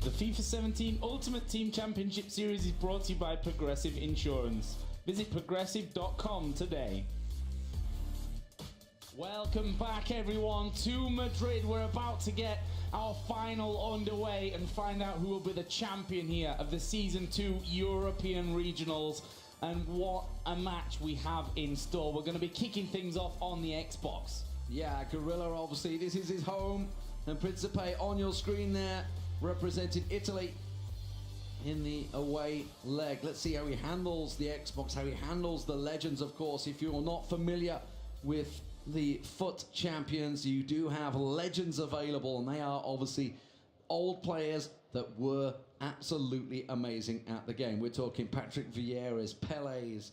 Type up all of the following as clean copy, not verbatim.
The FIFA 17 Ultimate Team Championship Series is brought to you by Progressive Insurance. Visit progressive.com today. Welcome back, everyone, to Madrid. We're about to get our final underway and find out who will be the champion here of the Season 2 European Regionals. And what a match we have in store. We're going to be kicking things off on the Xbox. Yeah, Gorilla, obviously, this is his home. And Prinsipe on your screen there, representing Italy in the away leg. Let's see how he handles the Xbox, how he handles the legends, of course. If you're not familiar with the FUT champions, you do have legends available, and they are obviously old players that were absolutely amazing at the game. We're talking Patrick Vieira's, Pele's,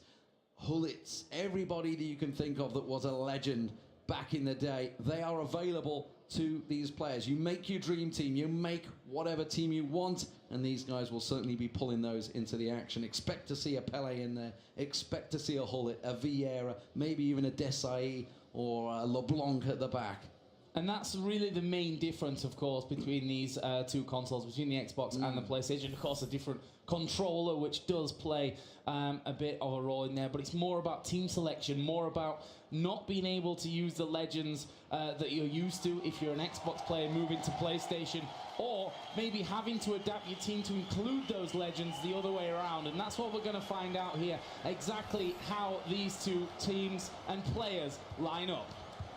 Hullits, everybody that you can think of that was a legend back in the day. They are available to these players. You make your dream team, you make whatever team you want, and these guys will certainly be pulling those into the action. Expect to see a Pele in there, expect to see a Hullit, a Vieira, maybe even a Desailly or a LeBlanc at the back. And that's really the main difference, of course, between these two consoles, between the Xbox and the PlayStation. Of course, a different controller, which does play a bit of a role in there, but it's more about team selection, more about not being able to use the legends that you're used to if you're an Xbox player moving to PlayStation, or maybe having to adapt your team to include those legends the other way around. And that's what we're going to find out here, exactly how these two teams and players line up.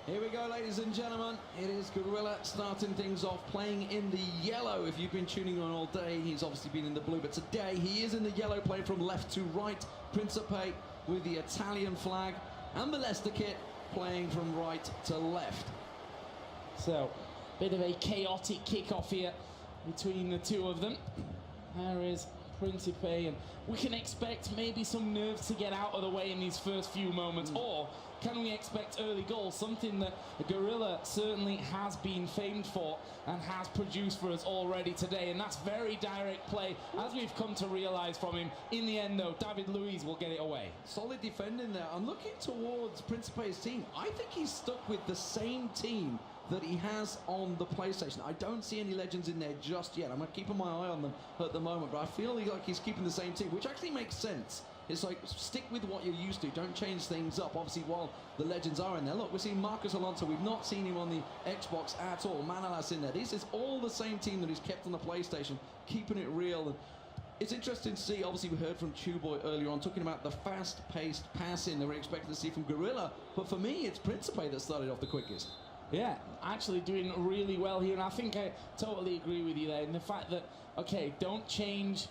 Here we go, ladies and gentlemen. It is Gorilla starting things off, playing in the yellow. If you've been tuning on all day, he's obviously been in the blue, but today he is in the yellow, playing from left to right. Prinsipe with the Italian flag, and the Leicester kit playing from right to left. So, bit of a chaotic kickoff here between the two of them. There is Prinsipe, and we can expect maybe some nerves to get out of the way in these first few moments, or can we expect early goals, something that Gorilla certainly has been famed for and has produced for us already today, and that's very direct play, as we've come to realise from him. In the end, though, David Luiz will get it away. Solid defending there. I'm looking towards Principe's team. I think he's stuck with the same team that he has on the PlayStation. I don't see any legends in there just yet. I'm keeping my eye on them at the moment, but I feel like he's keeping the same team, which actually makes sense. It's like, stick with what you're used to, don't change things up, obviously, while the legends are in there. Look, we're seeing Marcos Alonso. We've not seen him on the Xbox at all. Manolas in there. This is all the same team that he's kept on the PlayStation, keeping it real. And it's interesting to see, obviously we heard from Chewboy earlier on, talking about the fast-paced passing that we're expecting to see from Gorilla, but for me, it's Prinsipe that started off the quickest. Yeah, actually doing really well here, and I think I totally agree with you there in the fact that, okay, don't change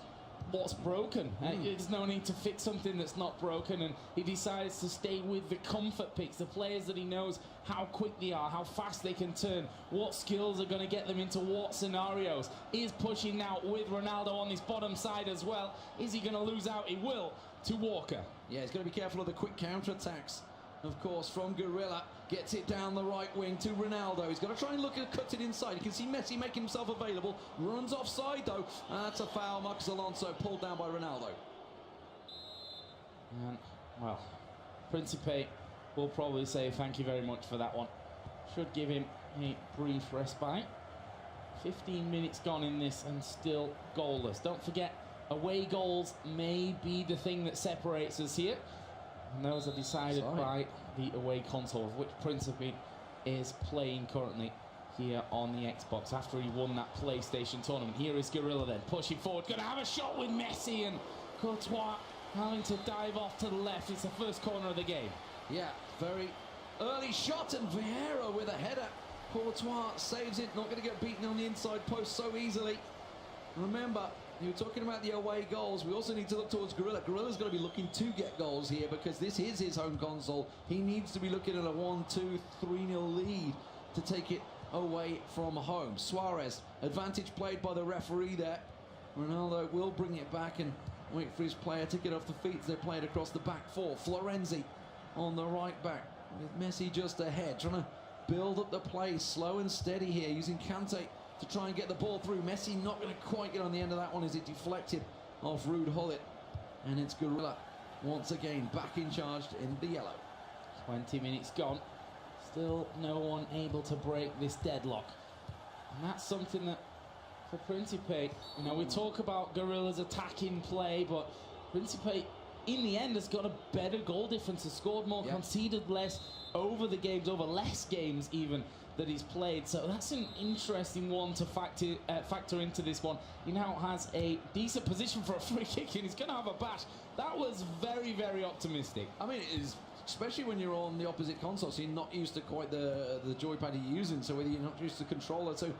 what's broken. There's no need to fix something that's not broken, and he decides to stay with the comfort picks, the players that he knows how quick they are, how fast they can turn, what skills are going to get them into what scenarios. Is pushing now with Ronaldo on his bottom side as well. Is he going to lose out? He will, to Walker. Yeah, he's going to be careful of the quick counter-attacks. Of course, from Gorilla, gets it down the right wing to Ronaldo. He's got to try and look at cut it inside. You can see Messi make himself available. Runs offside, though. That's a foul. Marcos Alonso pulled down by Ronaldo. And, well, Prinsipe will probably say thank you very much for that one. Should give him a brief respite. 15 minutes gone in this and still goalless. Don't forget, away goals may be the thing that separates us here. And those are decided by the away console, of which Prinsipe is playing currently here on the Xbox after he won that PlayStation tournament. Here is Gorilla then, pushing forward, going to have a shot with Messi, and Courtois having to dive off to the left. It's the first corner of the game. Yeah, very early shot, and Vieira with a header. Courtois saves it, not going to get beaten on the inside post so easily. Remember, you were talking about the away goals. We also need to look towards Gorilla. Gorilla's got to be looking to get goals here because this is his home console. He needs to be looking at a 1-2, 3-0 lead to take it away from home. Suarez, advantage played by the referee there. Ronaldo will bring it back and wait for his player to get off the feet as they play it across the back four. Florenzi on the right back with Messi just ahead, trying to build up the play slow and steady here, using Kante to try and get the ball through. Messi not going to quite get on the end of that one as it deflected off Ruud Hullit. And it's Gorilla once again back in charge in the yellow. 20 minutes gone. Still no one able to break this deadlock. And that's something that for Prinsipe. You know, we talk about Gorilla's attacking play, but Prinsipe, in the end, has got a better goal difference, has scored more, conceded less over the games, over less games even, that he's played. So that's an interesting one to factor into this one. He now has a decent position for a free kick, and he's going to have a bash. That was very, very optimistic. I mean, it is, especially when you're on the opposite console, so you're not used to quite the joypad you're using, so whether you're not used to controller, so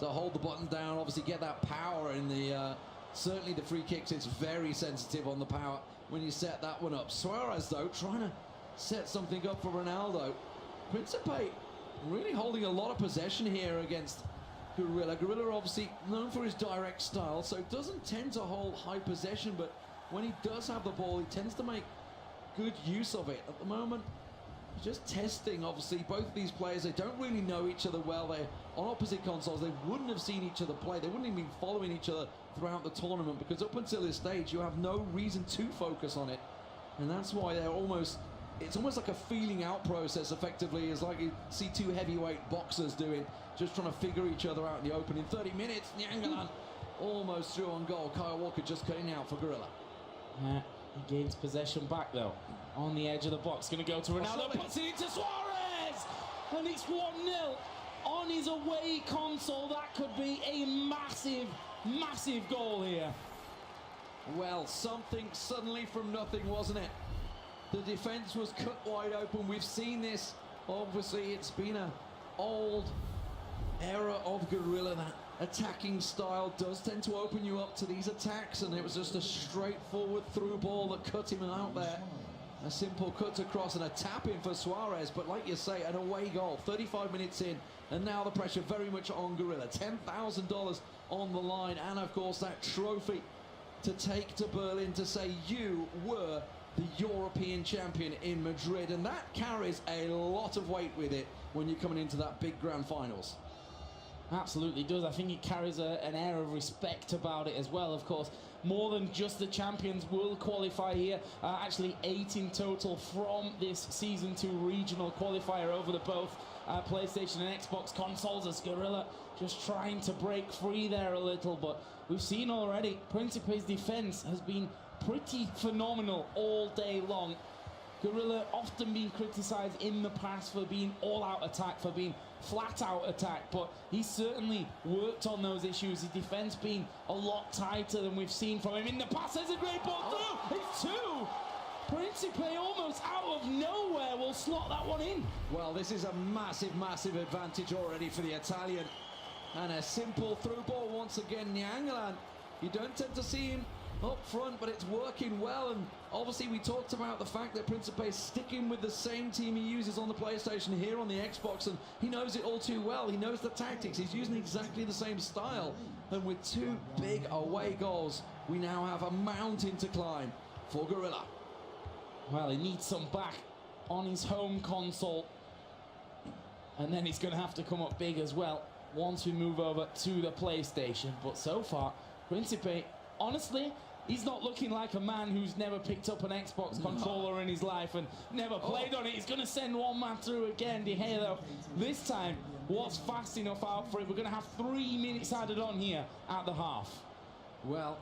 to hold the buttons down, obviously get that power in the, certainly the free kicks, it's very sensitive on the power when you set that one up. Suarez, though, trying to set something up for Ronaldo. Prinsipe really holding a lot of possession here against Gorilla. Gorilla obviously known for his direct style, so doesn't tend to hold high possession, but when he does have the ball, he tends to make good use of it. At the moment, just testing, obviously, both of these players, they don't really know each other well. They're on opposite consoles. They wouldn't have seen each other play. They wouldn't even be following each other throughout the tournament, because up until this stage, you have no reason to focus on it. And that's why they're almost, it's almost like a feeling out process, effectively. It's like you see two heavyweight boxers doing, just trying to figure each other out in the open. In 30 minutes, Nyangalan almost through on goal. Kyle Walker just cutting out for Gorilla. He gains possession back, though, on the edge of the box. Going to go to Ronaldo, puts it into Suarez! And it's 1-0 on his away console. That could be a massive, massive goal here. Well, something suddenly from nothing, wasn't it? The defence was cut wide open. We've seen this. Obviously, it's been an old era of Gorilla. That attacking style does tend to open you up to these attacks, and it was just a straightforward through ball that cut him out there. A simple cut across and a tap in for Suarez, but like you say, an away goal, 35 minutes in, and now the pressure very much on Gorilla. $10,000 on the line, and of course that trophy to take to Berlin to say you were the European champion in Madrid, and that carries a lot of weight with it when you're coming into that big grand finals. Absolutely does. I think it carries an air of respect about it as well. Of course, more than just the champions will qualify here. Actually 8 in total from this Season 2 regional qualifier over the both PlayStation and Xbox consoles, as Gorilla just trying to break free there a little. But we've seen already, Principe's defense has been pretty phenomenal all day long. Gorilla often been criticised in the past for being all-out attack, for being flat-out attack, but he's certainly worked on those issues. His defence being a lot tighter than we've seen from him in the past. There's a great ball through. It's 2. Principe almost out of nowhere will slot that one in. Well, this is a massive, massive advantage already for the Italian. And a simple through ball once again. Nyangalan, you don't tend to see him up front, but it's working well. And obviously we talked about the fact that Principe is sticking with the same team he uses on the PlayStation here on the Xbox, and he knows it all too well. He knows the tactics. He's using exactly the same style, and with 2 big away goals, we now have a mountain to climb for Gorilla. Well, he needs some back on his home console, and then he's going to have to come up big as well once we move over to the PlayStation. But so far, Prinsipe, honestly, he's not looking like a man who's never picked up an Xbox controller in his life and never played on it. He's going to send one man through again. De Gea, though, this time was fast enough out for it. We're going to have 3 minutes added on here at the half. Well,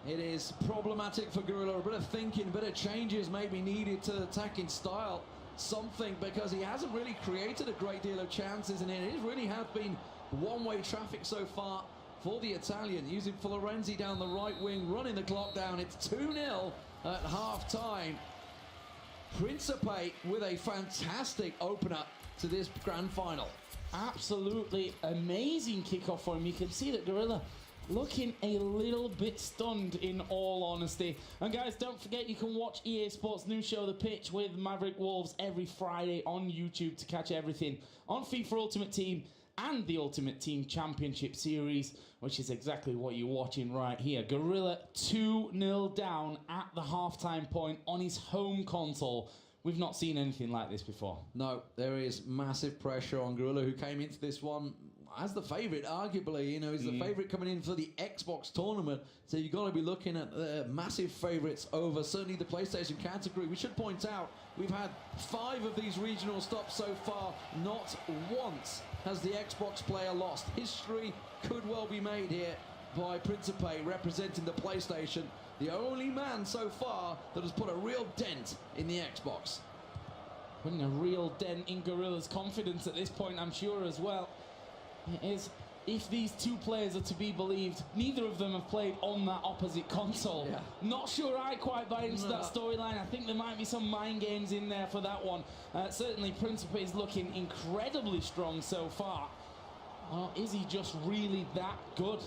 it is problematic for Gorilla. A bit of thinking, a bit of changes may be needed to attacking style. Something, because he hasn't really created a great deal of chances, and it really has been one-way traffic so far for the Italian, using Florenzi down the right wing, running the clock down. It's 2-0 at half-time. Prinsipe with a fantastic opener to this grand final. Absolutely amazing kickoff for him. You can see that Gorilla looking a little bit stunned, in all honesty. And guys, don't forget you can watch EA Sports' new show, The Pitch, with Maverick Wolves every Friday on YouTube to catch everything on FIFA Ultimate Team and the Ultimate Team Championship Series, which is exactly what you're watching right here. Gorilla 2-0 down at the halftime point on his home console. We've not seen anything like this before. No, there is massive pressure on Gorilla, who came into this one as the favourite, arguably. You know, he's the favourite coming in for the Xbox tournament, so you've got to be looking at the massive favourites over certainly the PlayStation category. We should point out we've had 5 of these regional stops so far. Not once has the Xbox player lost. History could well be made here by Prinsipe, representing the PlayStation. The only man so far that has put a real dent in the Xbox. Putting a real dent in Gorilla's confidence at this point, I'm sure, as well. It is, if these two players are to be believed, neither of them have played on that opposite console. Yeah. Not sure I quite buy into that storyline. I think there might be some mind games in there for that one. Certainly, Prinsipe is looking incredibly strong so far. Or is he just really that good?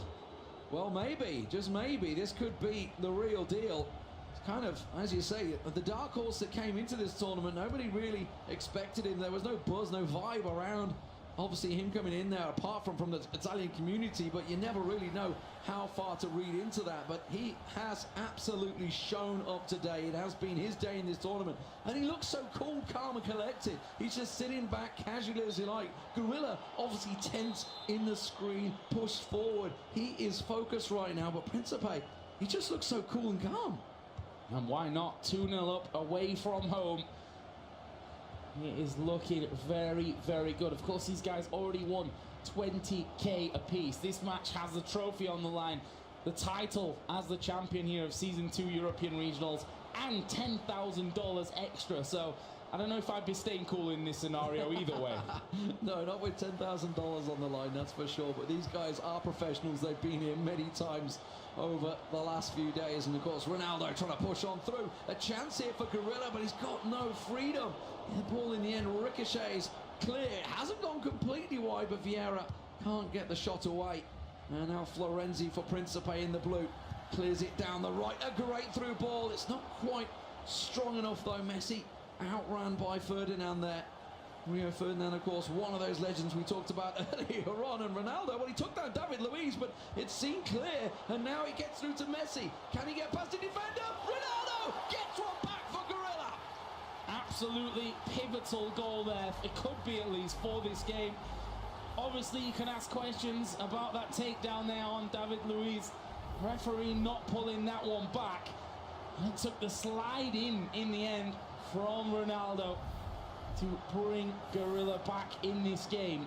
Well, maybe, just maybe, this could be the real deal. It's kind of, as you say, the dark horse that came into this tournament, nobody really expected him. There was no buzz, no vibe around, obviously, him coming in there, apart from the Italian community, but you never really know how far to read into that. But he has absolutely shown up today. It has been his day in this tournament. And he looks so cool, calm and collected. He's just sitting back casually as you like. Gorilla, obviously tense in the screen, pushed forward. He is focused right now, but Prinsipe, he just looks so cool and calm. And why not? 2-0 up away from home. He is looking very, very good. Of course, these guys already won 20k apiece. This match has the trophy on the line, the title as the champion here of Season 2 European Regionals, and $10,000 extra. So I don't know if I'd be staying cool in this scenario either way. No, not with $10,000 on the line, that's for sure. But these guys are professionals. They've been here many times over the last few days. And of course, Ronaldo trying to push on through. A chance here for Gorilla, but he's got no freedom. The ball in the end ricochets clear. It hasn't gone completely wide, but Vieira can't get the shot away. And now Florenzi for Prinsipe in the blue. Clears it down the right. A great through ball. It's not quite strong enough though. Messi outran by Ferdinand there. Rio Ferdinand, of course, one of those legends we talked about earlier on. And Ronaldo, well, he took down David Luiz, but it seemed clear. And now he gets through to Messi. Can he get past the defender? Ronaldo gets one back for Gorilla. Absolutely pivotal goal there. It could be at least for this game. Obviously, you can ask questions about that takedown there on David Luiz. Referee not pulling that one back. And it took the slide in the end from Ronaldo to bring Gorilla back in this game.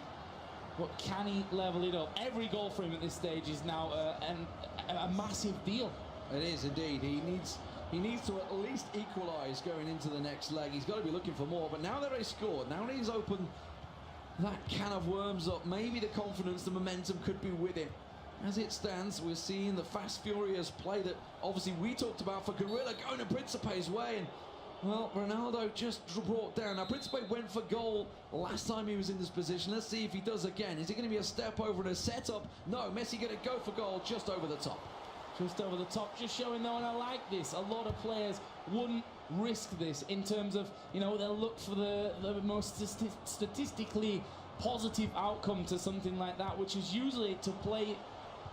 But can he level it up? Every goal for him at this stage is now a massive deal. It is indeed. He needs to at least equalise going into the next leg. He's got to be looking for more. But now that he's scored, now that he's opened that can of worms up, maybe the confidence, the momentum could be with him. As it stands, we're seeing the fast, furious play that obviously we talked about for Gorilla going to Prinsipe's way. And well, Ronaldo just brought down. Now, Prinsipe went for goal last time he was in this position. Let's see if he does again. Is it going to be a step over and a setup? No, Messi going to go for goal just over the top. Just over the top, just showing though, and I like this. A lot of players wouldn't risk this in terms of, you know, they'll look for the most statistically positive outcome to something like that, which is usually to play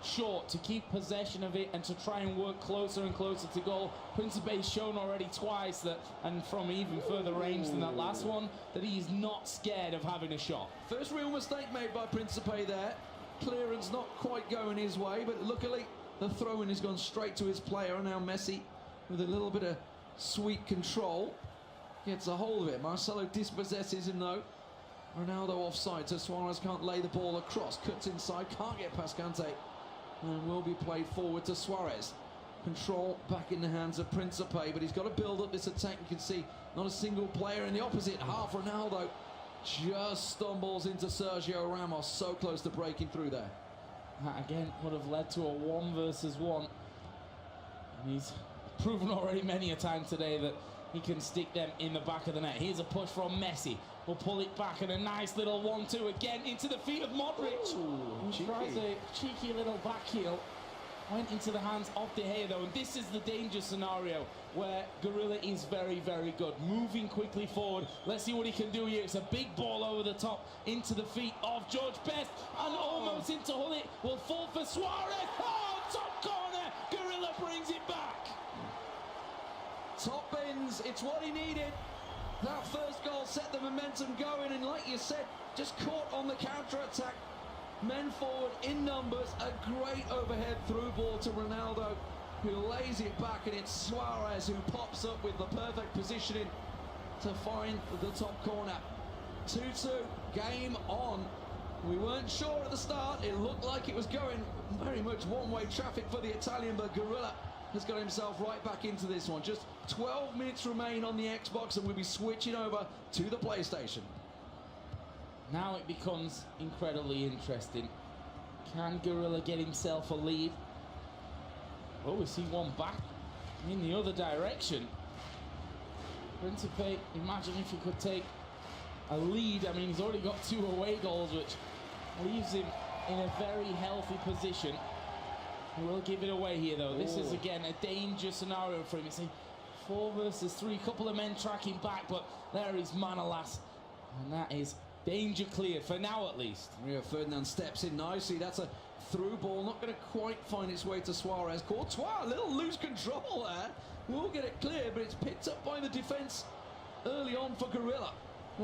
short, to keep possession of it and to try and work closer and closer to goal. Principe's shown already twice that, and from even further range than that last one, that he's not scared of having a shot. First real mistake made by Prinsipe there. Clearance not quite going his way, but luckily the throw-in has gone straight to his player. And now Messi, with a little bit of sweet control, gets a hold of it. Marcelo dispossesses him though. Ronaldo offside, so Suarez can't lay the ball across. Cuts inside, can't get past Kante. And will be played forward to Suarez. Control back in the hands of Prinsipe, but he's got to build up this attack. You can see not a single player in the opposite half. Ronaldo just stumbles into Sergio Ramos, so close to breaking through there. That again would have led to a 1 versus 1. And he's proven already many a time today that he can stick them in the back of the net. Here's a push from Messi. We'll pull it back and a nice little 1-2 again into the feet of Modric. Ooh, he tries a cheeky little back heel. Went into the hands of De Gea though, and this is the danger scenario where Gorilla is very, very good. Moving quickly forward. Let's see what he can do here. It's a big ball over the top into the feet of George Best and almost into Hullet. Will fall for Suarez. Oh, top corner. Gorilla brings it back. Top bins, it's what he needed. That first goal set the momentum going, and like you said, just caught on the counter-attack. Men forward in numbers, a great overhead through ball to Ronaldo, who lays it back, and it's Suarez who pops up with the perfect positioning to find the top corner. 2-2, game on. We weren't sure at the start. It looked like it was going very much one-way traffic for the Italian, but Gorilla has got himself right back into this one. Just 12 minutes remain on the Xbox, and we'll be switching over to the PlayStation. Now it becomes incredibly interesting. Can Gorilla get himself a lead? Oh, we see one back in the other direction. Prinsipe, imagine if he could take a lead. I mean, he's already got 2 away goals, which leaves him in a very healthy position. He will give it away here, though. This is, again, a danger scenario for him. It's a 4 versus 3, couple of men tracking back, but there is Manolas. And that is danger cleared, for now at least. Rio Ferdinand steps in nicely. That's a through ball, not going to quite find its way to Suarez. Courtois, a little loose control there. We'll get it clear, but it's picked up by the defence early on for Gorilla,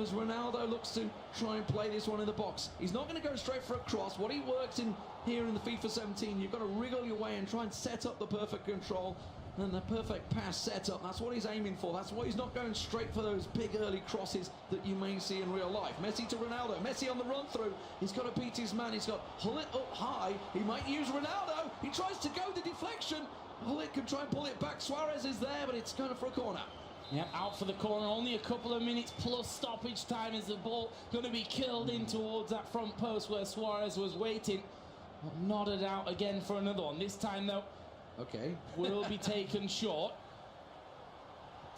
as Ronaldo looks to try and play this one in the box. He's not going to go straight for a cross. What he works in here in the FIFA 17, you've got to wriggle your way and try and set up the perfect control and the perfect pass setup. That's what he's aiming for. That's why he's not going straight for those big early crosses that you may see in real life. Messi to Ronaldo. Messi on the run through. He's got to beat his man. He's got Hullet up high. He might use Ronaldo. He tries to go the deflection. Hullet can try and pull it back. Suarez is there, but it's going for a corner. Yep, out for the corner. Only a couple of minutes plus stoppage time as the ball going to be killed in towards that front post where Suarez was waiting. But nodded out again for another one. This time, though, okay, will be taken short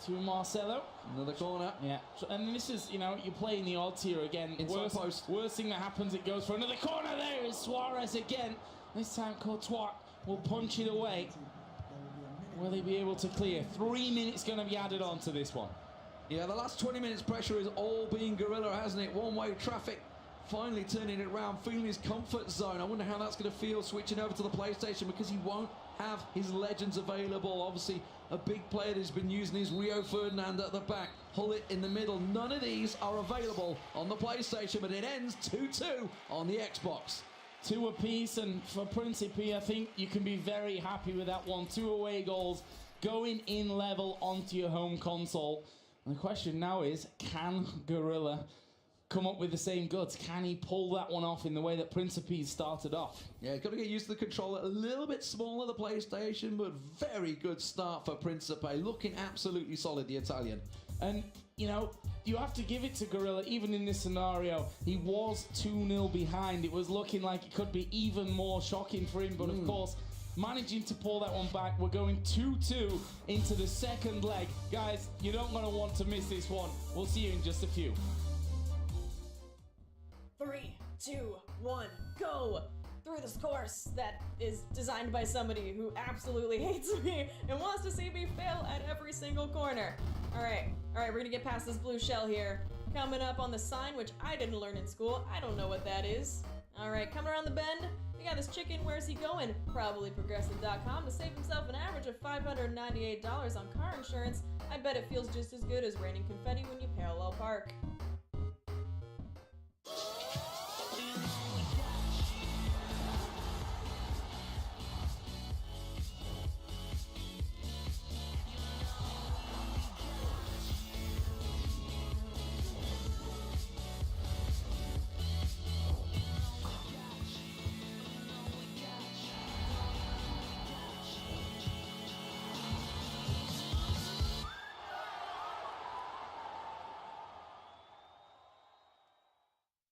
to Marcelo. Another corner. Yeah, and this is, you know, you're playing the odds here again. Worst thing that happens, it goes for another corner. There is Suarez again. This time Courtois will punch it away. Will they be able to clear? 3 minutes going to be added on to this one. Yeah, the last 20 minutes pressure is all being Gorilla, hasn't it? One-way traffic. Finally turning it around, feeling his comfort zone. I wonder how that's going to feel switching over to the PlayStation, because he won't have his legends available. Obviously, a big player that's been using his Rio Ferdinand at the back, Hullet in the middle. None of these are available on the PlayStation, but it ends 2-2 on the Xbox. 2 apiece, and for Prinsipe, I think you can be very happy with that one. 2 away goals going in level onto your home console. And the question now is, can Gorilla come up with the same goods? Can he pull that one off in the way that Prinsipe started off? Yeah, got to get used to the controller. A little bit smaller, the PlayStation, but very good start for Prinsipe. Looking absolutely solid, the Italian. And, you know, you have to give it to Gorilla. Even in this scenario, he was 2-0 behind. It was looking like it could be even more shocking for him, but of course, managing to pull that one back. We're going 2-2 into the second leg. Guys, you don't want to want to miss this one. We'll see you in just a few. 3, 2, 1, go! Through this course that is designed by somebody who absolutely hates me and wants to see me fail at every single corner. Alright, we're gonna get past this blue shell here. Coming up on the sign, which I didn't learn in school. I don't know what that is. Alright, coming around the bend, we got this chicken. Where's he going? Probably Progressive.com to save himself an average of $598 on car insurance. I bet it feels just as good as raining confetti when you parallel park.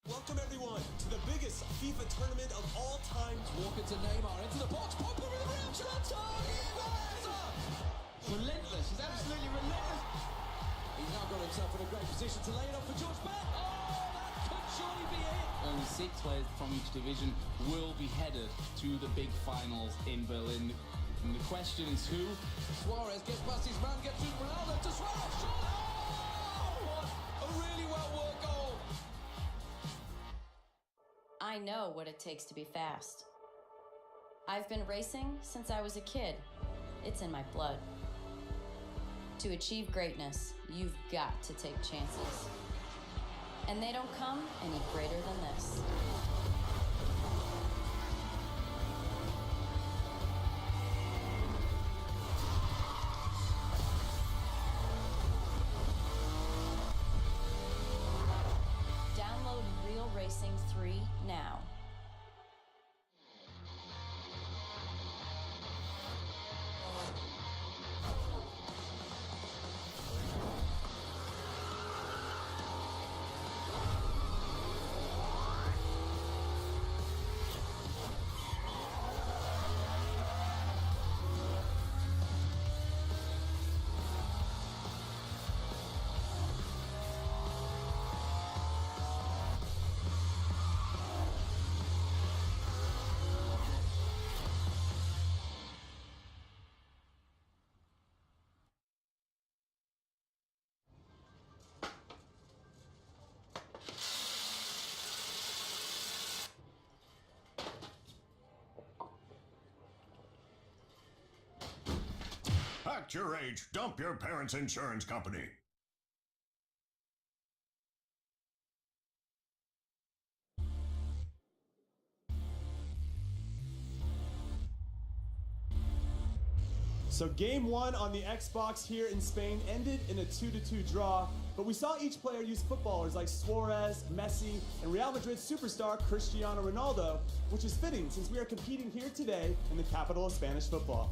Welcome everyone to the biggest FIFA tournament of all time. Walker to Neymar, into the box, Pogba with a real shot, relentless, he's absolutely relentless. He's now got himself in a great position to lay it off for George Beck. Oh, that could surely be it. Only 6 players from each division will be headed to the big finals in Berlin. And the question is who? Suarez gets past his man, gets through Ronaldo to Suarez. Oh, what a really well-worked goal. I know what it takes to be fast. I've been racing since I was a kid. It's in my blood. To achieve greatness, you've got to take chances. And they don't come any greater than this. Download Real Racing 3 now. Act your age. Dump your parents' insurance company. So game one on the Xbox here in Spain ended in a 2-2 draw, but we saw each player use footballers like Suarez, Messi, and Real Madrid superstar Cristiano Ronaldo, which is fitting since we are competing here today in the capital of Spanish football.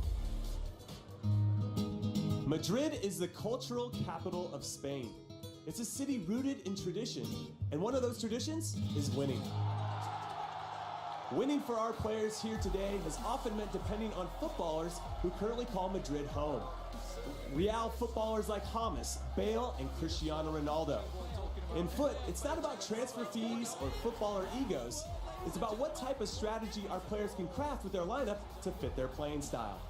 Madrid is the cultural capital of Spain. It's a city rooted in tradition, and one of those traditions is winning. Winning for our players here today has often meant depending on footballers who currently call Madrid home. Real footballers like James, Bale, and Cristiano Ronaldo. In foot, it's not about transfer fees or footballer egos. It's about what type of strategy our players can craft with their lineup to fit their playing style.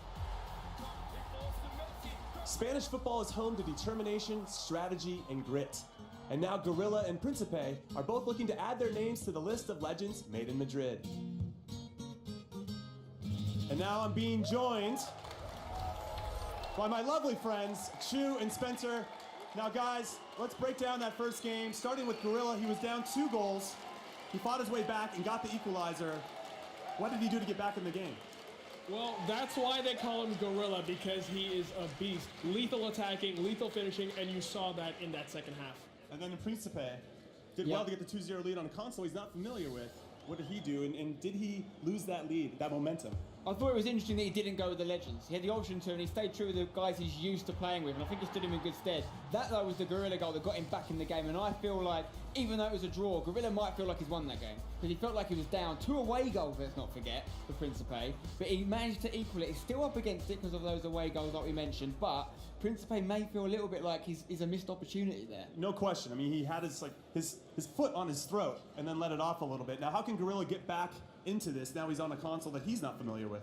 Spanish football is home to determination, strategy, and grit. And now Gorilla and Prinsipe are both looking to add their names to the list of legends made in Madrid. And now I'm being joined by my lovely friends, Chu and Spencer. Now guys, let's break down that first game. Starting with Gorilla, he was down 2 goals. He fought his way back and got the equalizer. What did he do to get back in the game? Well, that's why they call him Gorilla, because he is a beast. Lethal attacking, lethal finishing, and you saw that in that second half. And then Prinsipe did well to get the 2-0 lead on a console he's not familiar with. What did he do, and did he lose that lead, that momentum? I thought it was interesting that he didn't go with the legends. He had the option to, and he stayed true with the guys he's used to playing with, and I think it stood him in good stead. That, though, was the Gorilla goal that got him back in the game, and I feel like, even though it was a draw, Gorilla might feel like he's won that game, because he felt like he was down 2 away goals, let's not forget, for Prinsipe, but he managed to equal it. He's still up against it because of those away goals that we mentioned, but Prinsipe may feel a little bit like he's a missed opportunity there. No question. I mean, he had his foot on his throat and then let it off a little bit. Now, how can Gorilla get back into this now he's on a console that he's not familiar with?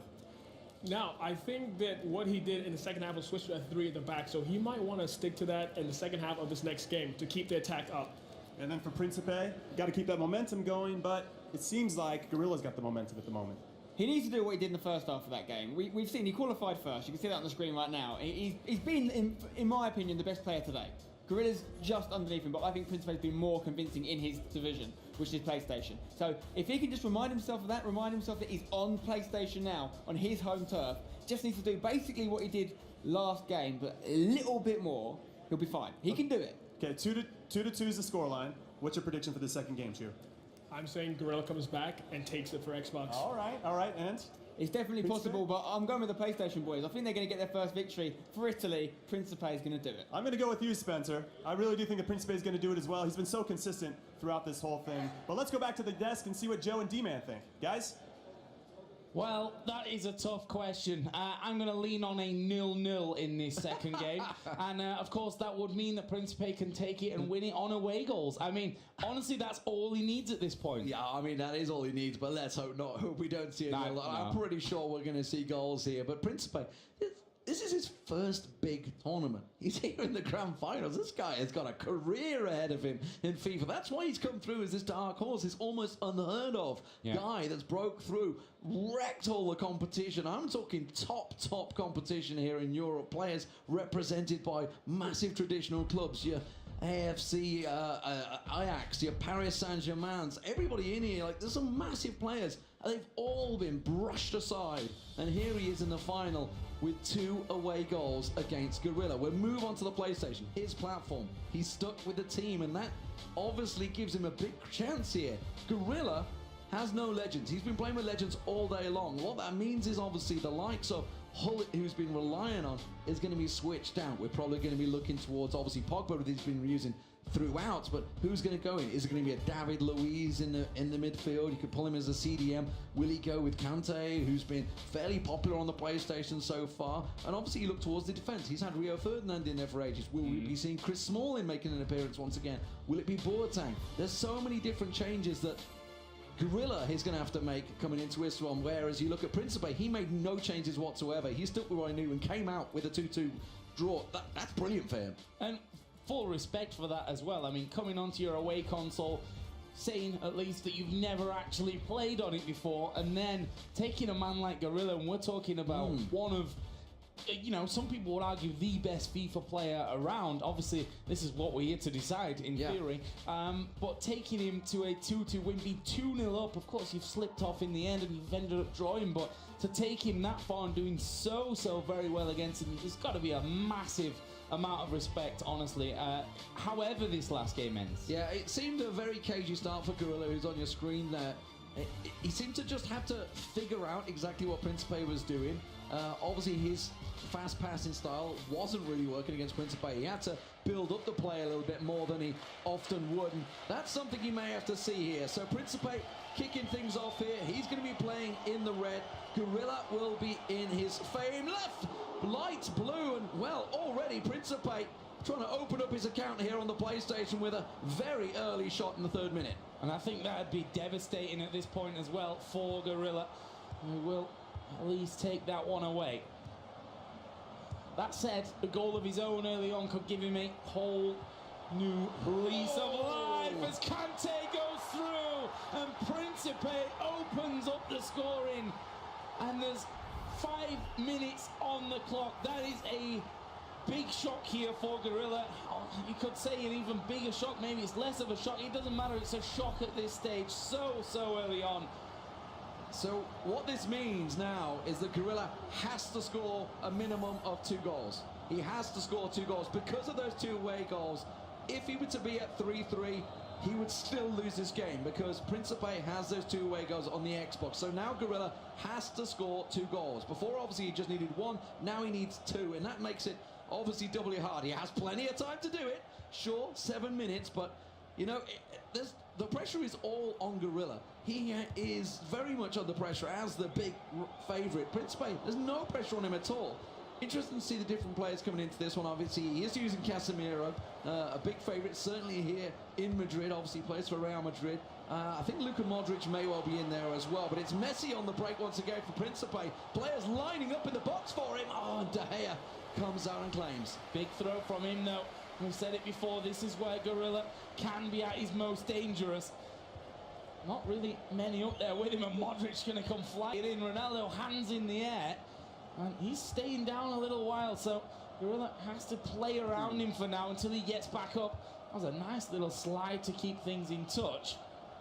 Now, I think that what he did in the second half was switch to a 3 at the back, so he might want to stick to that in the second half of this next game to keep the attack up. And then for Prinsipe, got to keep that momentum going, but it seems like Gorilla's got the momentum at the moment. He needs to do what he did in the first half of that game. We've seen he qualified first. You can see that on the screen right now. He's been, in my opinion, the best player today. Gorilla's just underneath him, but I think Prinsipe's been more convincing in his division, which is PlayStation. So if he can just remind himself of that, remind himself that he's on PlayStation now, on his home turf, just needs to do basically what he did last game, but a little bit more, he'll be fine. He can do it. Okay, 2-2 is the scoreline. What's your prediction for the second game, Chu? I'm saying Gorilla comes back and takes it for Xbox. All right, and? It's definitely possible, but I'm going with the PlayStation boys. I think they're going to get their first victory for Italy. Prinsipe is going to do it. I'm going to go with you, Spencer. I really do think that Prinsipe is going to do it as well. He's been so consistent throughout this whole thing. But let's go back to the desk and see what Joe and D-Man think. Guys? Well, that is a tough question. I'm going to lean on a 0-0 in this second game. And, of course, that would mean that Prinsipe can take it and win it on away goals. I mean, honestly, that's all he needs at this point. Yeah, I mean, that is all he needs, but let's hope not. Hope we don't see a goal. I'm pretty sure we're going to see goals here. But Prinsipe, this is his first big tournament. He's here in the grand finals. This guy has got a career ahead of him in FIFA. That's why he's come through as this dark horse, this almost unheard of guy that's broke through, wrecked all the competition. I'm talking top competition here in Europe. Players represented by massive traditional clubs. Your AFC, Ajax, your Paris Saint-Germain's, everybody in here, like, there's some massive players they've all been brushed aside. And here he is in the final with 2 away goals against Gorilla. We'll move on to the PlayStation, his platform. He's stuck with the team, and that obviously gives him a big chance here. Gorilla has no legends. He's been playing with legends all day long. What that means is obviously the likes of Hullet, who's been relying on, is going to be switched out. We're probably going to be looking towards, obviously, Pogba, that he's been using throughout, but who's going to go in? Is it going to be a David Luiz in the midfield? You could pull him as a CDM. Will he go with Kante, who's been fairly popular on the PlayStation so far? And obviously you look towards the defence. He's had Rio Ferdinand in there for ages. Will we be seeing Chris Smalling making an appearance once again? Will it be Boateng? There's so many different changes that Gorilla is going to have to make coming into this one, whereas you look at Prinsipe, he made no changes whatsoever. He stuck with what he knew and came out with a 2-2 draw. That's brilliant for him. And full respect for that as well. I mean, coming onto your away console, saying at least that you've never actually played on it before, and then taking a man like Gorilla, and we're talking about one of, you know, some people would argue the best FIFA player around. Obviously, this is what we're here to decide in theory. But taking him to a 2-2 win, be 2-0 up, of course you've slipped off in the end and you've ended up drawing, but to take him that far and doing so very well against him, there's got to be a massive amount of respect, honestly, however this last game ends. Yeah, it seemed a very cagey start for Gorilla, who's on your screen there. He seemed to just have to figure out exactly what Prinsipe was doing. Obviously, his fast passing style wasn't really working against Prinsipe. He had to build up the play a little bit more than he often would, and that's something you may have to see here. So Prinsipe kicking things off here. He's going to be playing in the red. Gorilla will be in his famed left, light blue, and well, already Prinsipe trying to open up his account here on the PlayStation with a very early shot in the 3rd minute. And I think that'd be devastating at this point as well for Gorilla, who will at least take that one away. That said, a goal of his own early on could give him a whole new lease of life as Kante goes through and Prinsipe opens up the scoring. And there's 5 minutes on the clock. That is a big shock here for Gorilla. You could say an even bigger shock. Maybe it's less of a shock. It doesn't matter. It's a shock at this stage. So early on. So what this means now is that Gorilla has to score a minimum of 2 goals. He has to score 2 goals because of those 2 away goals. If he were to be at 3-3, he would still lose this game because Prinsipe has those 2 away goals on the Xbox. So now Gorilla has to score 2 goals. Before, obviously, he just needed 1. Now he needs 2, and that makes it obviously doubly hard. He has plenty of time to do it. Sure, 7 minutes, but, you know, the pressure is all on Gorilla. He is very much under pressure as the big favourite. Prinsipe, there's no pressure on him at all. Interesting to see the different players coming into this one. Obviously, he is using Casemiro, a big favourite, certainly here in Madrid. Obviously, plays for Real Madrid. I think Luka Modric may well be in there as well. But it's Messi on the break once again for Prinsipe. Players lining up in the box for him. Oh, and De Gea comes out and claims. Big throw from him, though. We've said it before. This is where Gorilla can be at his most dangerous. Not really many up there with him, and Modric going to come flying in. Ronaldo hands in the air. And he's staying down a little while, so Gorilla has to play around him for now until he gets back up. That was a nice little slide to keep things in touch.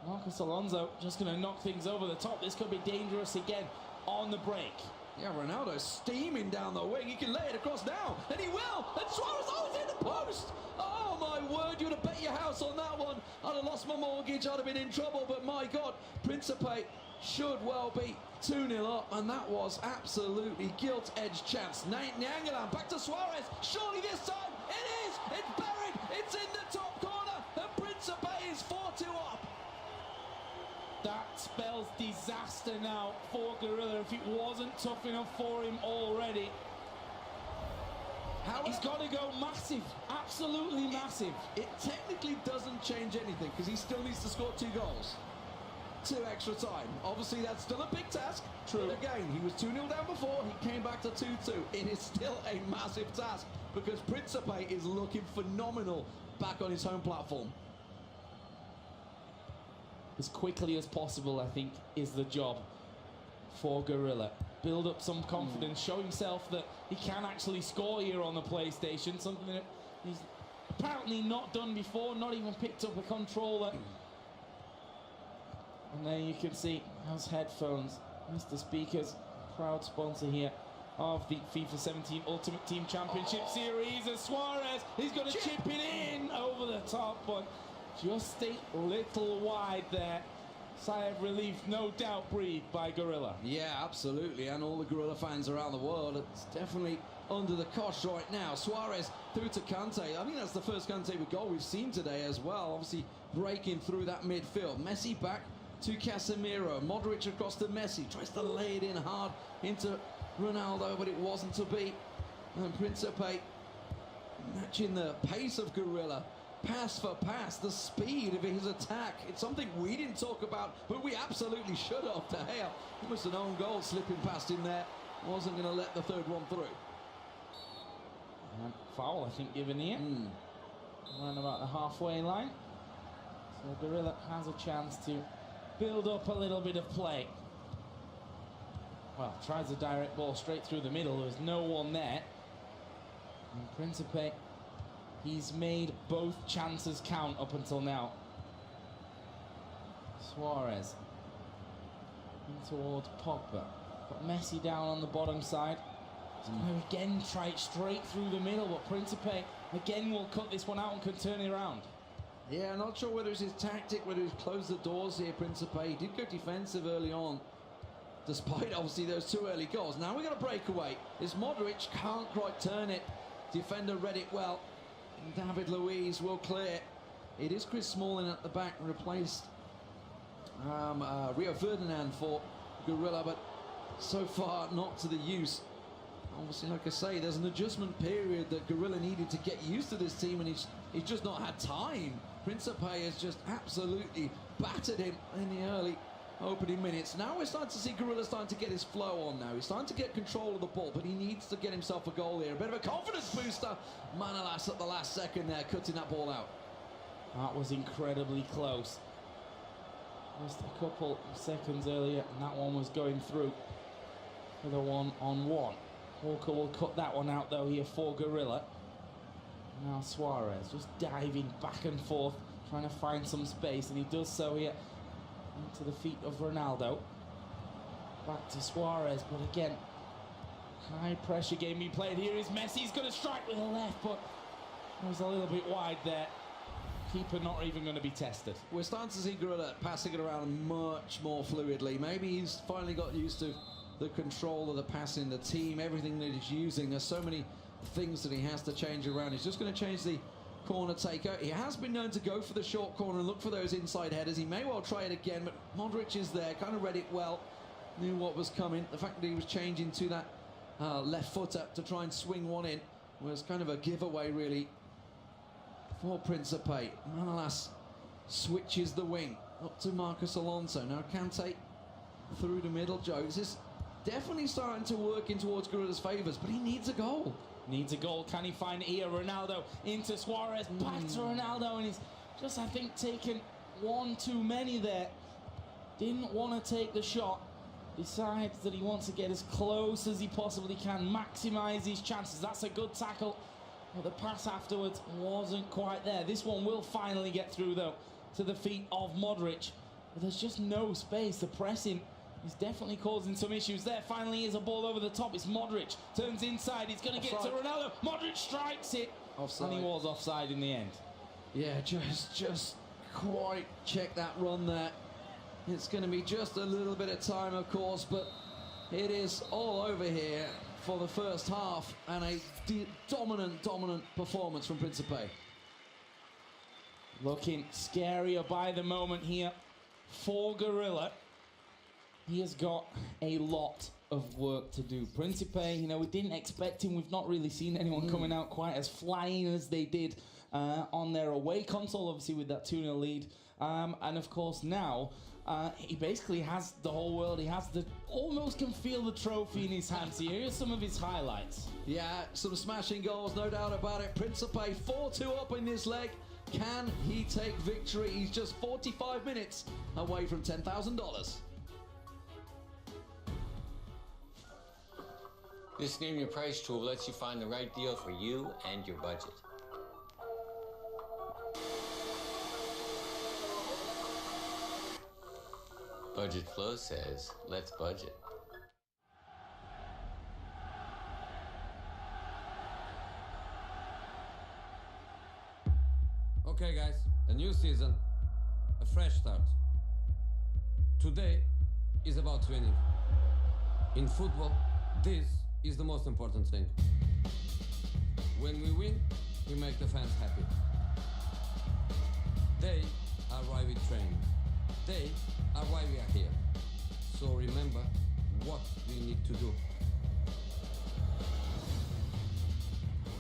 Marcos Alonso just going to knock things over the top. This could be dangerous again on the break. Yeah, Ronaldo's steaming down the wing. He can lay it across now, and he will. And Suarez, oh, he's in the post. Oh, my word, you would have bet your house on that one. I'd have lost my mortgage. I'd have been in trouble, but my God, Prinsipe should well be 2-0 up, and that was absolutely gilt-edged chance. Nyangalan back to Suarez. Surely this time it is. It's buried. It's in the top corner, and Prinsipe is 4-2 up. That spells disaster now for Gorilla if it wasn't tough enough for him already. He's got to go massive, absolutely massive. It technically doesn't change anything because he still needs to score 2 goals. 2 extra time. Obviously, that's still a big task. True. But again, he was 2-0 down before. He came back to 2-2. It is still a massive task because Prinsipe is looking phenomenal back on his home platform. As quickly as possible, I think, is the job for Gorilla. Build up some confidence, show himself that he can actually score here on the PlayStation, something that he's apparently not done before, not even picked up a controller. And there you can see those headphones. Mr. Speaker's proud sponsor here of the FIFA 17 Ultimate Team Championship Series. And Suarez, he's going to chip it in over the top, but just a little wide there. Sigh of relief, no doubt, breathed by Gorilla. Yeah, absolutely, and all the Gorilla fans around the world, it's definitely under the cosh right now. Suarez through to Kante. I think that's the first Kante goal we've seen today as well. Obviously breaking through that midfield. Messi back to Casemiro. Modric across to Messi. Tries to lay it in hard into Ronaldo, but it wasn't to be. And Prinsipe matching the pace of Gorilla. Pass for pass, the speed of his attack. It's something we didn't talk about, but we absolutely should have. De Gea, almost an own goal slipping past him there. Wasn't going to let the third one through. And foul, I think, given here. Around about the halfway line. So Gorilla has a chance to build up a little bit of play. Well, tries a direct ball straight through the middle. There's no one there. And Prinsipe, he's made both chances count up until now. Suarez in towards Pogba. Got Messi down on the bottom side. He's going to again try it straight through the middle, but Prinsipe again will cut this one out and can turn it around. Yeah, not sure whether it's his tactic, whether he's closed the doors here, Prinsipe. He did go defensive early on, despite obviously those two early goals. Now we got a breakaway. It's Modric, can't quite turn it. Defender read it well. And David Luiz will clear. It is Chris Smalling at the back, replaced Rio Ferdinand for Gorilla, but so far not to the use. Obviously, like I say, there's an adjustment period that Gorilla needed to get used to this team, and he's just not had time. Prinsipe has just absolutely battered him in the early opening minutes. Now we're starting to see Gorilla starting to get his flow on now. He's starting to get control of the ball, but he needs to get himself a goal here. A bit of a confidence booster. Manolas at the last second there, cutting that ball out. That was incredibly close. Just a couple of seconds earlier, and that one was going through for the 1-on-1. Walker will cut that one out though here for Gorilla. Now Suarez just diving back and forth, trying to find some space, and he does so here into the feet of Ronaldo. Back to Suarez, but again, high pressure game being played here is Messi. He's going to strike with the left, but it was a little bit wide there. Keeper not even going to be tested. We're starting to see Gorilla passing it around much more fluidly. Maybe he's finally got used to the control of the passing, the team, everything that he's using. There's so many things that he has to change around. He's just going to change the corner taker. He has been known to go for the short corner and look for those inside headers. He may well try it again, but Modric is there, kind of read it well, knew what was coming. The fact that he was changing to that left footer to try and swing one in was kind of a giveaway, really, for Prinsipe. Manolas switches the wing up to Marcos Alonso. Now Kante through the middle. Joe, this is definitely starting to work in towards Gorilla's favours, but he needs a goal. Needs a goal. Can he find it here? Ronaldo into Suarez, back to Ronaldo, and he's just, I think, taken one too many there. Didn't want to take the shot. Decides that he wants to get as close as he possibly can, maximise his chances. That's a good tackle, but the pass afterwards wasn't quite there. This one will finally get through, though, to the feet of Modric. But there's just no space. The pressing is definitely causing some issues there. Finally, is a ball over the top. It's Modric. Turns inside. He's going to get to Ronaldo. Modric strikes it. Offside. And he was offside in the end. Yeah, just quite check that run there. It's going to be just a little bit of time, of course, but it is all over here for the first half, and a dominant performance from Prinsipe. Looking scarier by the moment here for Gorilla. He has got a lot of work to do. Principe, you know, we didn't expect him. We've not really seen anyone coming out quite as flying as they did on their away console, obviously with that 2-0 lead. And of course now, he basically has the whole world. He has almost can feel the trophy in his hands. Here are some of his highlights. Yeah, some smashing goals, no doubt about it. Principe 4-2 up in this leg. Can he take victory? He's just 45 minutes away from $10,000. This Name Your Price tool lets you find the right deal for you and your budget. Budget Flow says, let's budget. Okay, guys, a new season, a fresh start. Today is about winning. In football, this is the most important thing. When we win, we make the fans happy. They are why we train. They are why we are here. So remember what we need to do.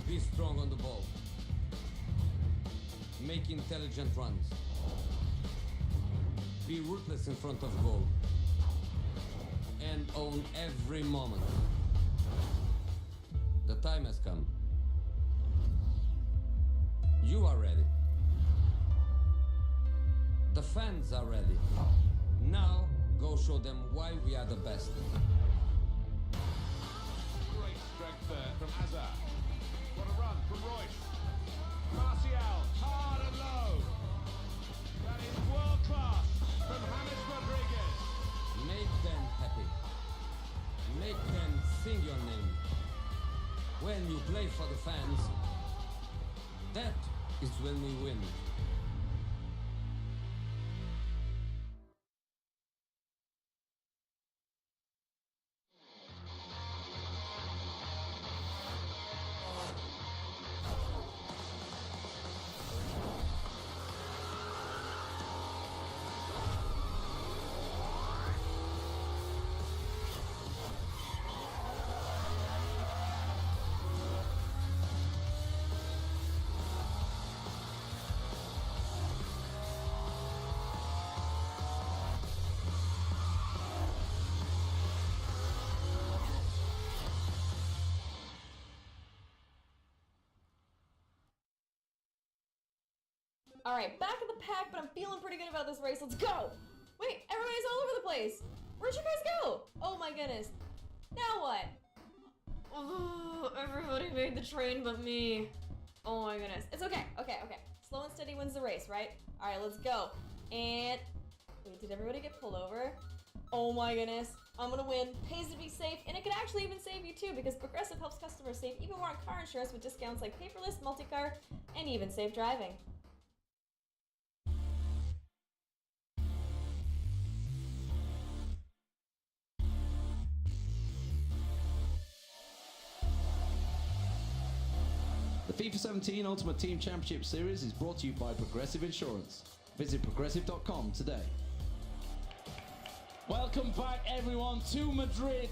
Be strong on the ball. Make intelligent runs. Be ruthless in front of goal. And own every moment. The time has come. You are ready. The fans are ready. Now, go show them why we are the best. Great strength there from Hazard. What a run from Royce. Martial, hard and low. That is world class from James Rodriguez. Make them happy. Make them sing your name. When you play for the fans, that is when we win. Alright, back in the pack, but I'm feeling pretty good about this race. Let's go! Wait, everybody's all over the place! Where'd you guys go? Oh my goodness. Now what? Oh, everybody made the train but me. Oh my goodness. It's okay, okay. Slow and steady wins the race, right? Alright, let's go. And... wait, did everybody get pulled over? Oh my goodness. I'm gonna win. Pays to be safe, and it could actually even save you too, because Progressive helps customers save even more on car insurance with discounts like paperless, multi-car, and even safe driving. The FIFA 17 Ultimate Team Championship Series is brought to you by Progressive Insurance. Visit progressive.com today. Welcome back, everyone, to Madrid.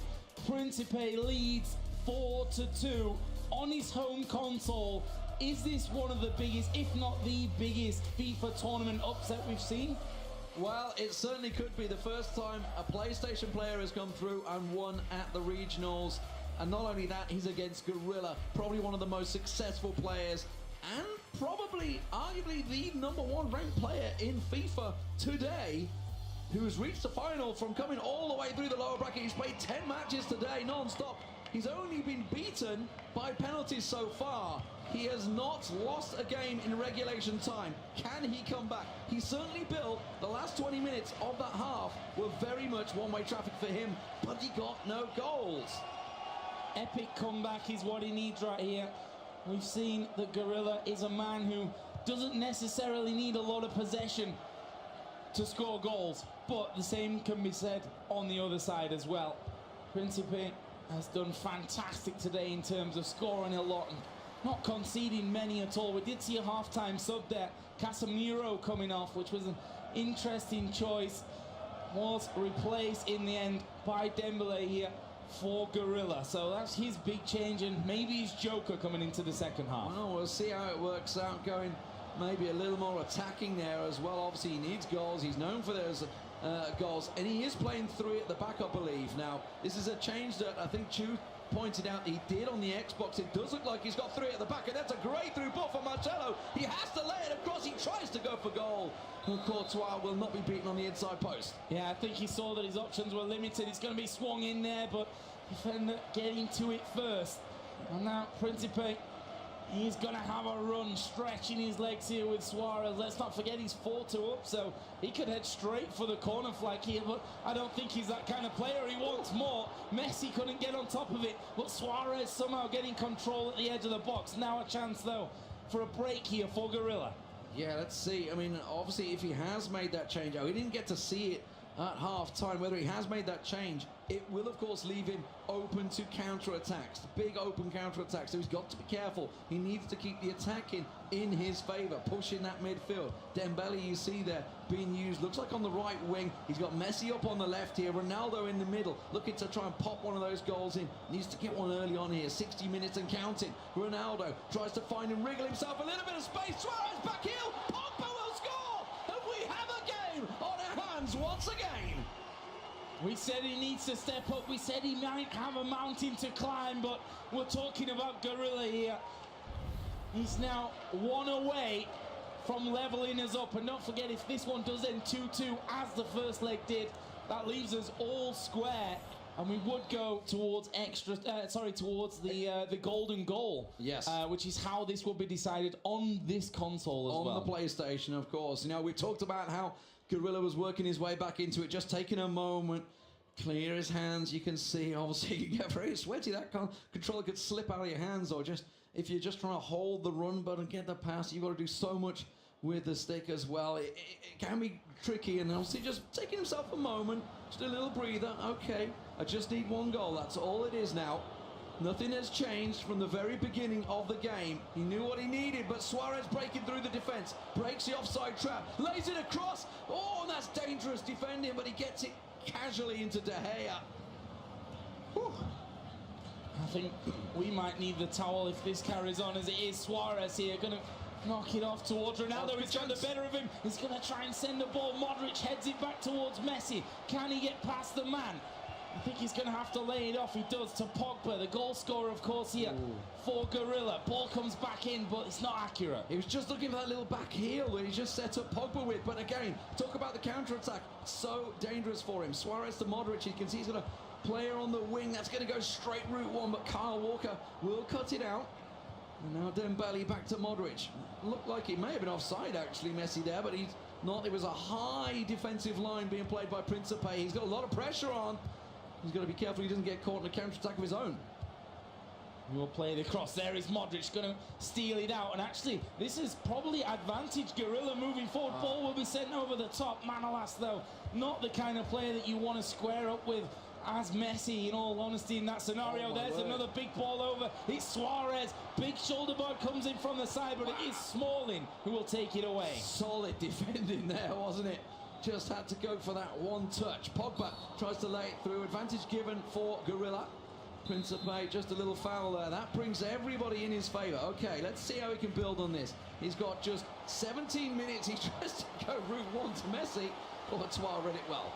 Prinsipe leads 4-2 on his home console. Is this one of the biggest, if not the biggest, FIFA tournament upset we've seen? Well, it certainly could be the first time a PlayStation player has come through and won at the regionals. And not only that, he's against Gorilla, probably one of the most successful players and probably, arguably, the #1 ranked player in FIFA today, who's reached the final from coming all the way through the lower bracket. He's played 10 matches today, non-stop. He's only been beaten by penalties so far. He has not lost a game in regulation time. Can he come back? He certainly built the last 20 minutes of that half were very much one-way traffic for him, but he got no goals. Epic comeback is what he needs right here. We've seen that Gorilla is a man who doesn't necessarily need a lot of possession to score goals, but the same can be said on the other side as well. Prinsipe has done fantastic today in terms of scoring a lot and not conceding many at all. We did see a half-time sub there, Casemiro coming off, which was an interesting choice. Was replaced in the end by Dembele here for Gorilla. So that's his big change, and maybe his Joker coming into the second half. Well, we'll see how it works out, going maybe a little more attacking there as well. Obviously, he needs goals. He's known for those goals, and he is playing 3 at the back, I believe. Now, this is a change that I think Chu pointed out he did on the Xbox. It does look like he's got 3 at the back, and that's a great through ball for Marcelo. He has to lay it across. He tries to go for goal. Courtois will not be beaten on the inside post. Yeah, I think he saw that his options were limited. It's going to be swung in there, but defender getting to it first. And now Prinsipe, He's going to have a run, stretching his legs here with Suarez. Let's not forget he's 4-2 up, so he could head straight for the corner flag here, but I don't think he's that kind of player. He wants more. Messi couldn't get on top of it, but Suarez somehow getting control at the edge of the box. Now a chance, though, for a break here for Gorilla. Yeah, let's see. I mean, obviously, if he has made that change, we didn't get to see it at half-time. Whether he has made that change, it will, of course, leave him open to counter-attacks, big open counter-attacks. So he's got to be careful. He needs to keep the attacking in his favour, pushing that midfield. Dembele, you see there, being used, looks like on the right wing. He's got Messi up on the left here, Ronaldo in the middle, looking to try and pop one of those goals in. Needs to get one early on here, 60 minutes and counting. Ronaldo tries to find and wriggle himself a little bit of space. Suarez back heel, Pogba will score, and we have a game on our hands once again. We said he needs to step up. We said he might have a mountain to climb, but we're talking about Gorilla here. He's now one away from leveling us up. And don't forget, if this one does end 2-2, as the first leg did, that leaves us all square. And we would go towards towards the golden goal. Yes. Which is how this will be decided on this console as well. On the PlayStation, of course. You know, we talked about how Gorilla was working his way back into it, just taking a moment, clear his hands. You can see, obviously, you get very sweaty. That controller could slip out of your hands, or just if you're just trying to hold the run button, get the pass, you've got to do so much with the stick as well. It can be tricky, and obviously just taking himself a moment, just a little breather. Okay, I just need one goal. That's all it is now. Nothing has changed from the very beginning of the game. He knew what he needed, but Suarez breaking through the defence, breaks the offside trap, lays it across. Oh, and that's dangerous defending, but he gets it casually into De Gea. Whew. I think we might need the towel if this carries on as it is. Suarez here going to knock it off towards Ronaldo. He's got the better of him. He's going to try and send the ball. Modric heads it back towards Messi. Can he get past the man? I think he's going to have to lay it off. He does to Pogba, the goal scorer, of course, here for Gorilla. Ball comes back in, but it's not accurate. He was just looking for that little back heel that he just set up Pogba with. But again, talk about the counter-attack. So dangerous for him. Suarez to Modric. You can see he's got a player on the wing. That's going to go straight route one, but Kyle Walker will cut it out. And now Dembele back to Modric. Looked like he may have been offside, actually, Messi there, but he's not. It was a high defensive line being played by Prinsipe. He's got a lot of pressure on. He's got to be careful he doesn't get caught in a counter-attack of his own. He will play the cross. There is Modric going to steal it out. And actually, this is probably advantage Gorilla moving forward. Ball will be sent over the top. Manolas, though, not the kind of player that you want to square up with as Messi, in all honesty, in that scenario. There's another big ball over. It's Suarez. Big shoulder board comes in from the side, but it is Smalling who will take it away. Solid defending there, wasn't it? Just had to go for that one touch. Pogba tries to lay it through. Advantage given for Gorilla. Prinsipe, just a little foul there. That brings everybody in his favour. Okay, let's see how he can build on this. He's got just 17 minutes. He tries to go route one to Messi. Courtois read it well.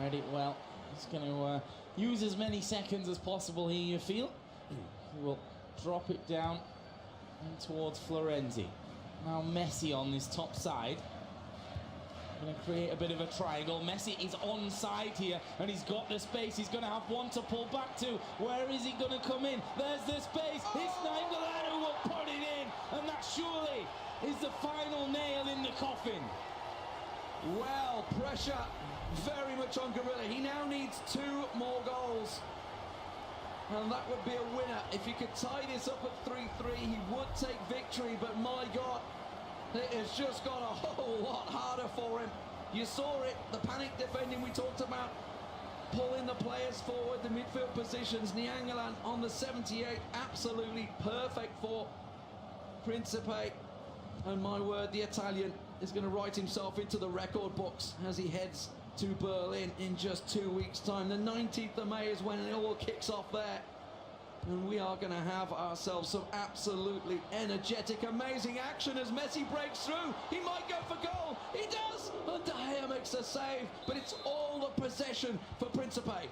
Read it well. He's going to use as many seconds as possible here, you feel. He will drop it down and towards Florenzi. Now Messi on this top side. Going to create a bit of a triangle. Messi is onside here, and he's got the space. He's going to have one to pull back to. Where is he going to come in? There's the space. It's Nainggolan who will put it in, and that surely is the final nail in the coffin. Well, pressure very much on Gorilla. He now needs 2 more goals, and that would be a winner. If he could tie this up at 3-3, he would take victory, but my God, it has just got a whole lot harder for him. You saw it, the panic defending we talked about, pulling the players forward, the midfield positions. Nainggolan on the 78, absolutely perfect for Prinsipe. And my word, the Italian is going to write himself into the record books as he heads to Berlin in just 2 weeks' time. The 19th of May is when it all kicks off there. And we are going to have ourselves some absolutely energetic, amazing action as Messi breaks through. He might go for goal. He does. And De Gea makes a save. But it's all the possession for Prinsipe.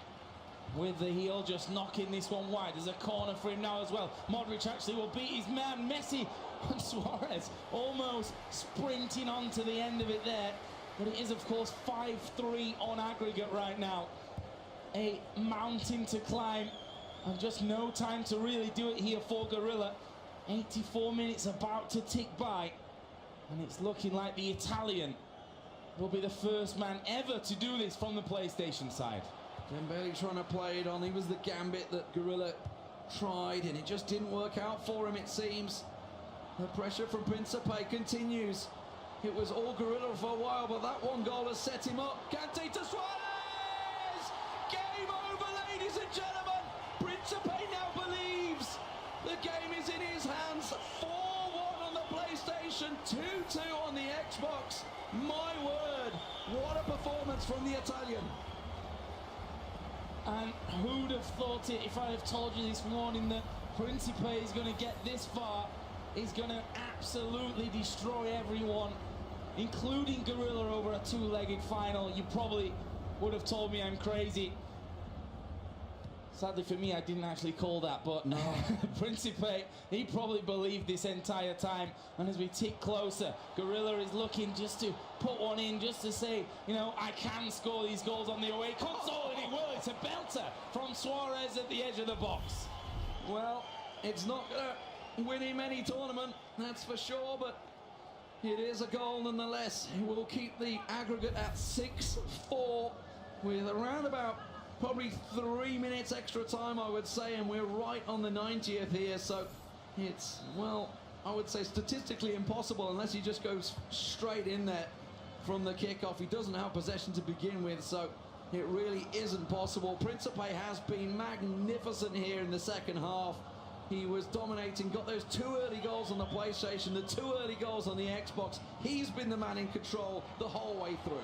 With the heel just knocking this one wide. There's a corner for him now as well. Modric actually will beat his man. Messi and Suarez almost sprinting on to the end of it there. But it is, of course, 5-3 on aggregate right now. A mountain to climb. And just no time to really do it here for Gorilla. 84 minutes about to tick by, and it's looking like the Italian will be the first man ever to do this from the PlayStation side. Dembele trying to play it on. He was the gambit that Gorilla tried, and it just didn't work out for him, it seems. The pressure from Prinsipe continues. It was all Gorilla for a while, but that one goal has set him up. Kante to Suarez! Game over, ladies and gentlemen! Prinsipe now believes the game is in his hands. 4-1 on the PlayStation, 2-2 on the Xbox. My word, what a performance from the Italian. And who'd have thought it if I'd have told you this morning that Prinsipe is going to get this far, is going to absolutely destroy everyone, including Gorilla, over a two-legged final. You probably would have told me I'm crazy. Sadly for me, I didn't actually call that, but no. Prinsipe, he probably believed this entire time. And as we tick closer, Gorilla is looking just to put one in, just to say, you know, I can score these goals on the away console, and he will. It's a belter from Suarez at the edge of the box. Well, it's not going to win him any tournament, that's for sure, but it is a goal nonetheless. It will keep the aggregate at 6-4 with around about probably 3 minutes extra time, I would say, and we're right on the 90th here, so it's, well, I would say statistically impossible unless he just goes straight in there from the kickoff. He doesn't have possession to begin with, so it really isn't possible. Prinsipe has been magnificent here in the second half. He was dominating, got those 2 early goals on the PlayStation, the 2 early goals on the Xbox. He's been the man in control the whole way through.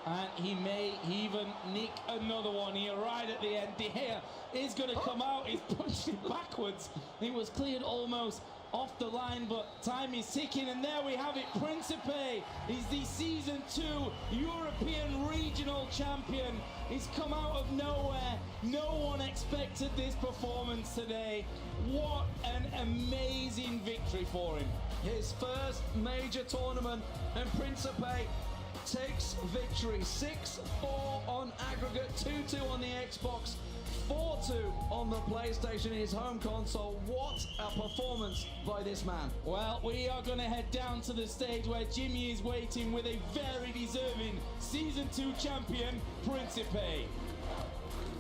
And he may even nick another one here right at the end. De Gea is going to come out. He's pushing backwards. He was cleared almost off the line, but time is ticking, and there we have it. Prinsipe is the Season 2 European Regional Champion. He's come out of nowhere. No one expected this performance today. What an amazing victory for him. His first major tournament, and Prinsipe takes victory. 6-4 on aggregate, 2-2 on the Xbox, 4-2 on the PlayStation in his home console. What a performance by this man. Well, we are going to head down to the stage where Jimmy is waiting with a very deserving Season 2 champion, Prinsipe.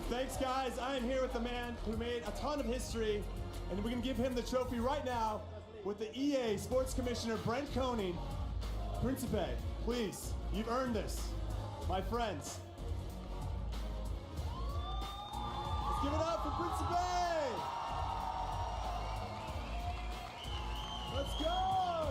Thanks, guys. I am here with the man who made a ton of history, and we're going to give him the trophy right now with the EA Sports Commissioner, Brent Koenig. Prinsipe, please, you've earned this, my friends. Let's give it up for Prinsipe! Let's go!